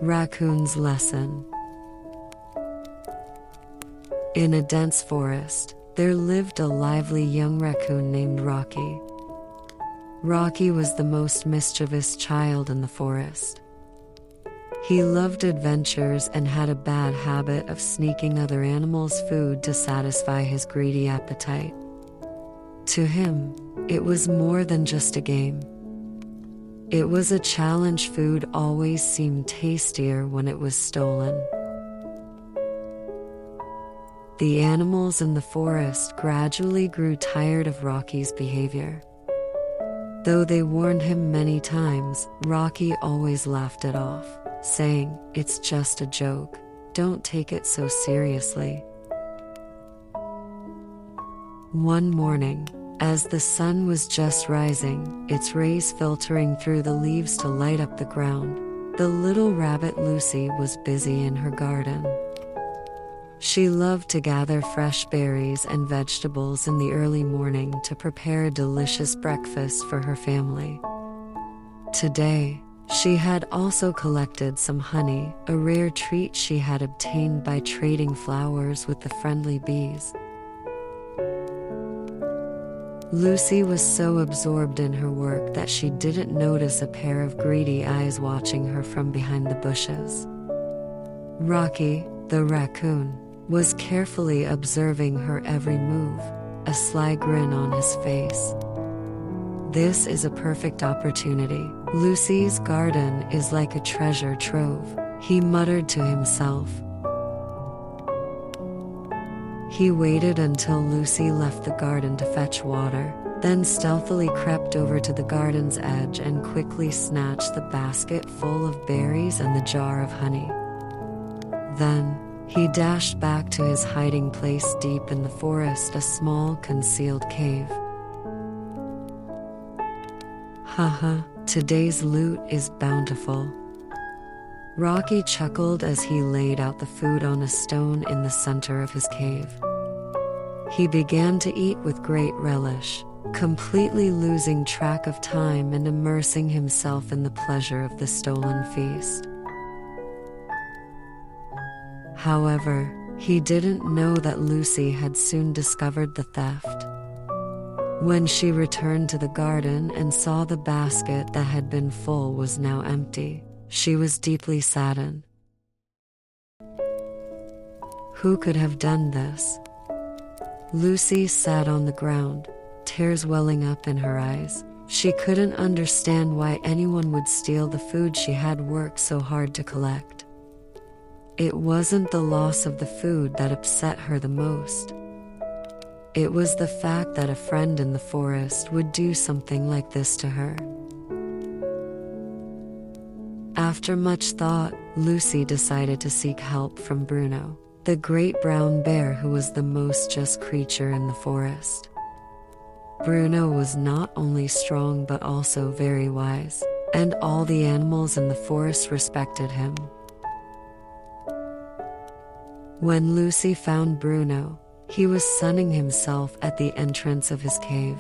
Raccoon's lesson. In a dense forest, there lived a lively young raccoon named Rocky. Rocky was the most mischievous child in the forest. He loved adventures and had a bad habit of sneaking other animals' food to satisfy his greedy appetite. To him, it was more than just a game. It was a challenge. Food always seemed tastier when it was stolen. The animals in the forest gradually grew tired of Rocky's behavior. Though they warned him many times, Rocky always laughed it off, saying, "It's just a joke. Don't take it so seriously." One morning, as the sun was just rising, its rays filtering through the leaves to light up the ground, the little rabbit Lucy was busy in her garden. She loved to gather fresh berries and vegetables in the early morning to prepare a delicious breakfast for her family. Today, she had also collected some honey, a rare treat she had obtained by trading flowers with the friendly bees. Lucy was so absorbed in her work that she didn't notice a pair of greedy eyes watching her from behind the bushes. Rocky, the raccoon, was carefully observing her every move, a sly grin on his face. "This is a perfect opportunity. Lucy's garden is like a treasure trove," he muttered to himself. He waited until Lucy left the garden to fetch water, then stealthily crept over to the garden's edge and quickly snatched the basket full of berries and the jar of honey. Then, he dashed back to his hiding place deep in the forest, a small concealed cave. "Haha, today's loot is bountiful." Rocky chuckled as he laid out the food on a stone in the center of his cave. He began to eat with great relish, completely losing track of time and immersing himself in the pleasure of the stolen feast. However, he didn't know that Lucy had soon discovered the theft. When she returned to the garden and saw the basket that had been full was now empty, she was deeply saddened. Who could have done this? Lucy sat on the ground, tears welling up in her eyes. She couldn't understand why anyone would steal the food she had worked so hard to collect. It wasn't the loss of the food that upset her the most. It was the fact that a friend in the forest would do something like this to her. After much thought, Lucy decided to seek help from Bruno, the great brown bear who was the most just creature in the forest. Bruno was not only strong but also very wise, and all the animals in the forest respected him. When Lucy found Bruno, he was sunning himself at the entrance of his cave.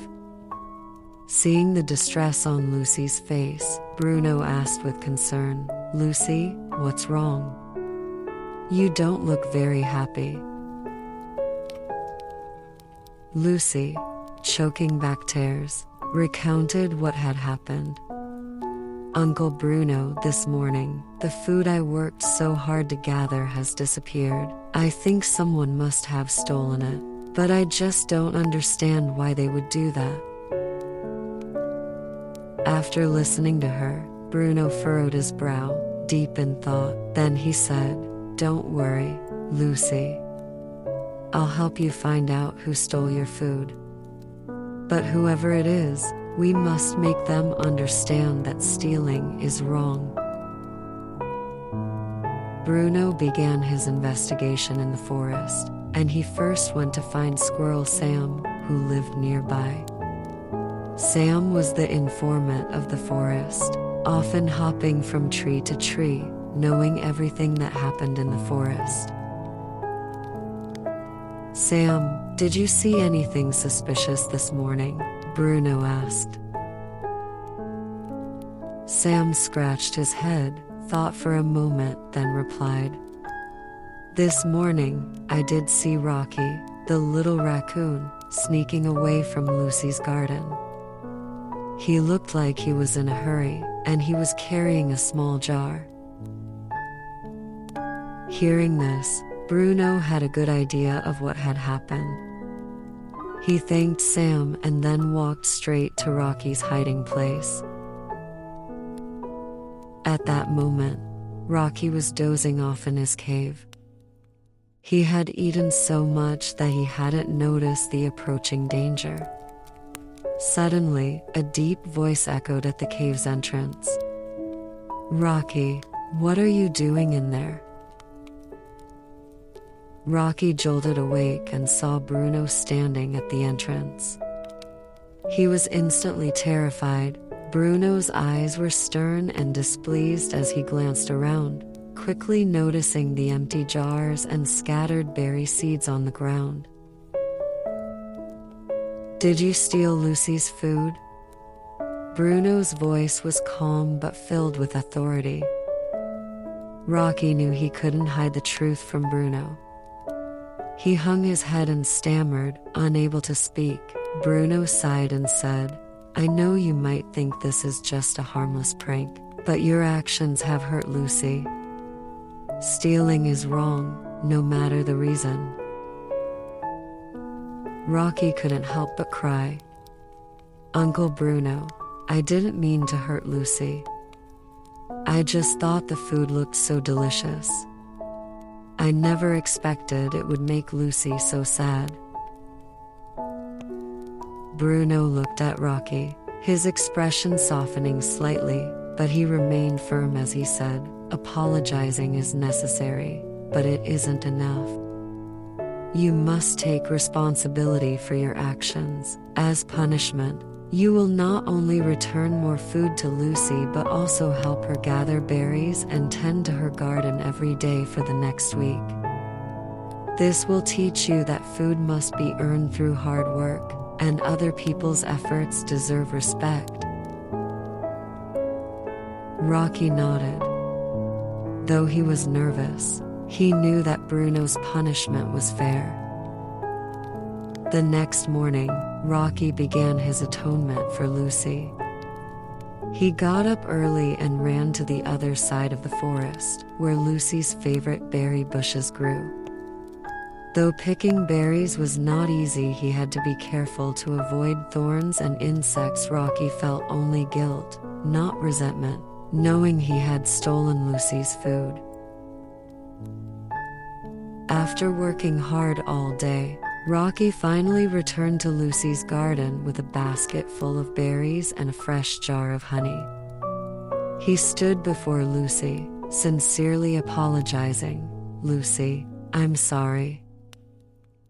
Seeing the distress on Lucy's face, Bruno asked with concern, "Lucy, what's wrong? You don't look very happy." Lucy, choking back tears, recounted what had happened. "Uncle Bruno, this morning, the food I worked so hard to gather has disappeared. I think someone must have stolen it, but I just don't understand why they would do that." After listening to her, Bruno furrowed his brow, deep in thought. Then he said, "Don't worry, Lucy. I'll help you find out who stole your food. But whoever it is, we must make them understand that stealing is wrong." Bruno began his investigation in the forest, and he first went to find Squirrel Sam, who lived nearby. Sam was the informant of the forest, often hopping from tree to tree, knowing everything that happened in the forest. "Sam, did you see anything suspicious this morning?" Bruno asked. Sam scratched his head, thought for a moment, then replied, "This morning, I did see Rocky, the little raccoon, sneaking away from Lucy's garden. He looked like he was in a hurry, and he was carrying a small jar." Hearing this, Bruno had a good idea of what had happened. He thanked Sam and then walked straight to Rocky's hiding place. At that moment, Rocky was dozing off in his cave. He had eaten so much that he hadn't noticed the approaching danger. Suddenly, a deep voice echoed at the cave's entrance. "Rocky, what are you doing in there?" Rocky jolted awake and saw Bruno standing at the entrance. He was instantly terrified. Bruno's eyes were stern and displeased as he glanced around, quickly noticing the empty jars and scattered berry seeds on the ground. "Did you steal Lucy's food?" Bruno's voice was calm but filled with authority. Rocky knew he couldn't hide the truth from Bruno. He hung his head and stammered, unable to speak. Bruno sighed and said, "I know you might think this is just a harmless prank, but your actions have hurt Lucy. Stealing is wrong, no matter the reason." Rocky couldn't help but cry. "Uncle Bruno, I didn't mean to hurt Lucy. I just thought the food looked so delicious. I never expected it would make Lucy so sad." Bruno looked at Rocky, his expression softening slightly, but he remained firm as he said, "Apologizing is necessary, but it isn't enough. You must take responsibility for your actions. As punishment, you will not only return more food to Lucy but also help her gather berries and tend to her garden every day for the next week. This will teach you that food must be earned through hard work, and other people's efforts deserve respect." Rocky nodded. Though he was nervous, he knew that Bruno's punishment was fair. The next morning, Rocky began his atonement for Lucy. He got up early and ran to the other side of the forest, where Lucy's favorite berry bushes grew. Though picking berries was not easy, he had to be careful to avoid thorns and insects. Rocky felt only guilt, not resentment, knowing he had stolen Lucy's food. After working hard all day, Rocky finally returned to Lucy's garden with a basket full of berries and a fresh jar of honey. He stood before Lucy, sincerely apologizing. "Lucy, I'm sorry.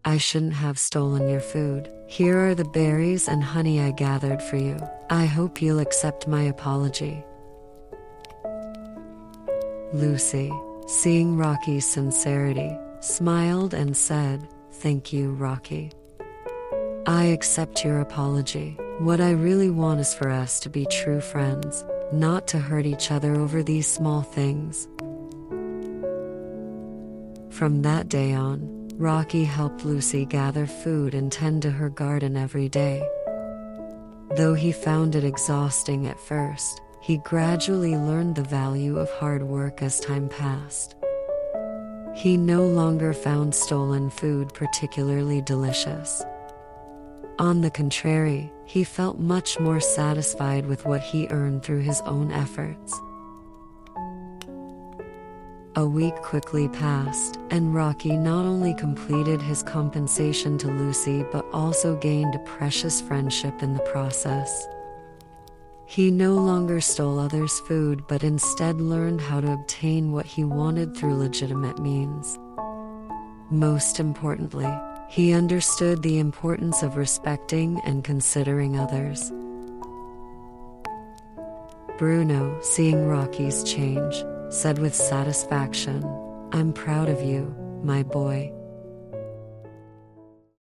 I shouldn't have stolen your food. Here are the berries and honey I gathered for you. I hope you'll accept my apology." Lucy, seeing Rocky's sincerity, smiled and said, "Thank you, Rocky. I accept your apology. What I really want is for us to be true friends, not to hurt each other over these small things." From that day on, Rocky helped Lucy gather food and tend to her garden every day. Though he found it exhausting at first, he gradually learned the value of hard work as time passed. He no longer found stolen food particularly delicious. On the contrary, he felt much more satisfied with what he earned through his own efforts. A week quickly passed, and Rocky not only completed his compensation to Lucy but also gained a precious friendship in the process. He no longer stole others' food but instead learned how to obtain what he wanted through legitimate means. Most importantly, he understood the importance of respecting and considering others. Bruno, seeing Rocky's change, said with satisfaction, "I'm proud of you, my boy.